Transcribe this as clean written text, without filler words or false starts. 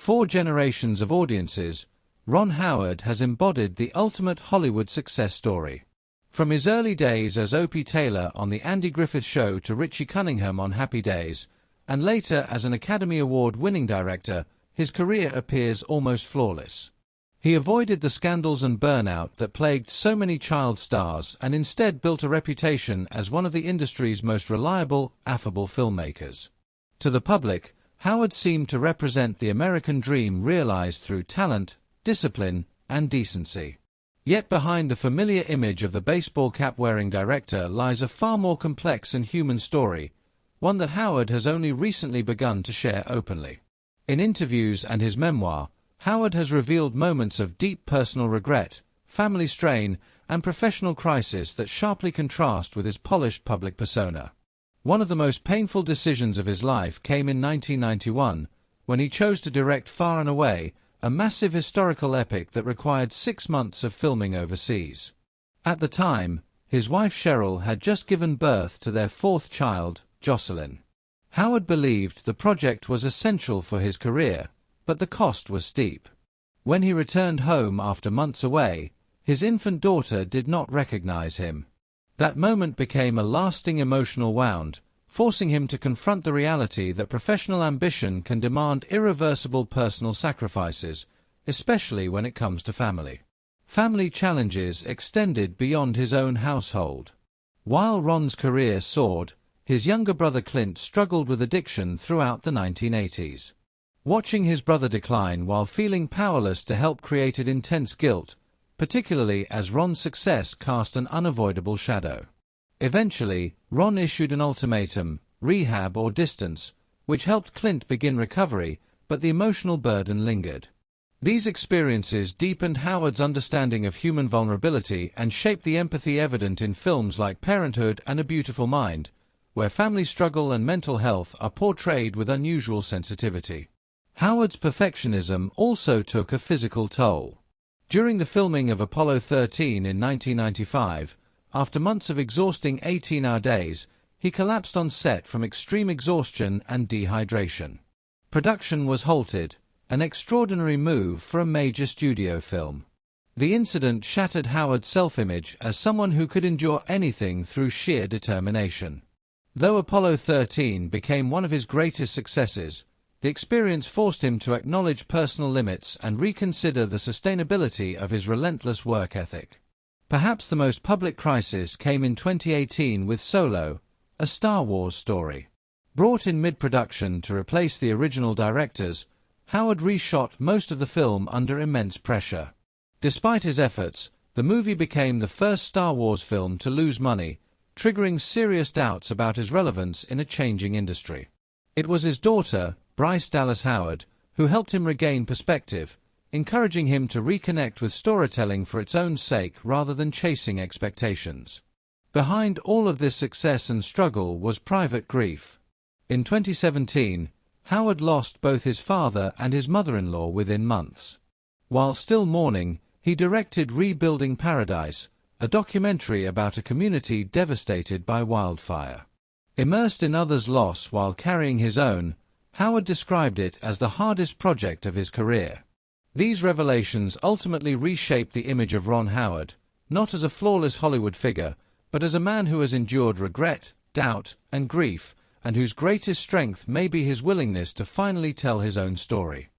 4 generations of audiences, Ron Howard has embodied the ultimate Hollywood success story. From his early days as Opie Taylor on The Andy Griffith Show to Richie Cunningham on Happy Days, and later as an Academy Award-winning director, his career appears almost flawless. He avoided the scandals and burnout that plagued so many child stars and instead built a reputation as one of the industry's most reliable, affable filmmakers. To the public, Howard seemed to represent the American dream realized through talent, discipline, and decency. Yet behind the familiar image of the baseball cap-wearing director lies a far more complex and human story, one that Howard has only recently begun to share openly. In interviews and his memoir, Howard has revealed moments of deep personal regret, family strain, and professional crisis that sharply contrast with his polished public persona. One of the most painful decisions of his life came in 1991, when he chose to direct Far and Away, a massive historical epic that required 6 months of filming overseas. At the time, his wife Cheryl had just given birth to their 4th child, Jocelyn. Howard believed the project was essential for his career, but the cost was steep. When he returned home after months away, his infant daughter did not recognize him. That moment became a lasting emotional wound, forcing him to confront the reality that professional ambition can demand irreversible personal sacrifices, especially when it comes to family. Family challenges extended beyond his own household. While Ron's career soared, his younger brother Clint struggled with addiction throughout the 1980s. Watching his brother decline while feeling powerless to help created intense guilt, particularly as Ron's success cast an unavoidable shadow. Eventually, Ron issued an ultimatum, rehab or distance, which helped Clint begin recovery, but the emotional burden lingered. These experiences deepened Howard's understanding of human vulnerability and shaped the empathy evident in films like Parenthood and A Beautiful Mind, where family struggle and mental health are portrayed with unusual sensitivity. Howard's perfectionism also took a physical toll. During the filming of Apollo 13 in 1995, after months of exhausting 18-hour days, he collapsed on set from extreme exhaustion and dehydration. Production was halted, an extraordinary move for a major studio film. The incident shattered Howard's self-image as someone who could endure anything through sheer determination. Though Apollo 13 became one of his greatest successes, the experience forced him to acknowledge personal limits and reconsider the sustainability of his relentless work ethic. Perhaps the most public crisis came in 2018 with Solo, a Star Wars story. Brought in mid-production to replace the original directors, Howard reshot most of the film under immense pressure. Despite his efforts, the movie became the first Star Wars film to lose money, triggering serious doubts about his relevance in a changing industry. It was his daughter, Bryce Dallas Howard, who helped him regain perspective, encouraging him to reconnect with storytelling for its own sake rather than chasing expectations. Behind all of this success and struggle was private grief. In 2017, Howard lost both his father and his mother-in-law within months. While still mourning, he directed Rebuilding Paradise, a documentary about a community devastated by wildfire. Immersed in others' loss while carrying his own, Howard described it as the hardest project of his career. These revelations ultimately reshaped the image of Ron Howard, not as a flawless Hollywood figure, but as a man who has endured regret, doubt, and grief, and whose greatest strength may be his willingness to finally tell his own story.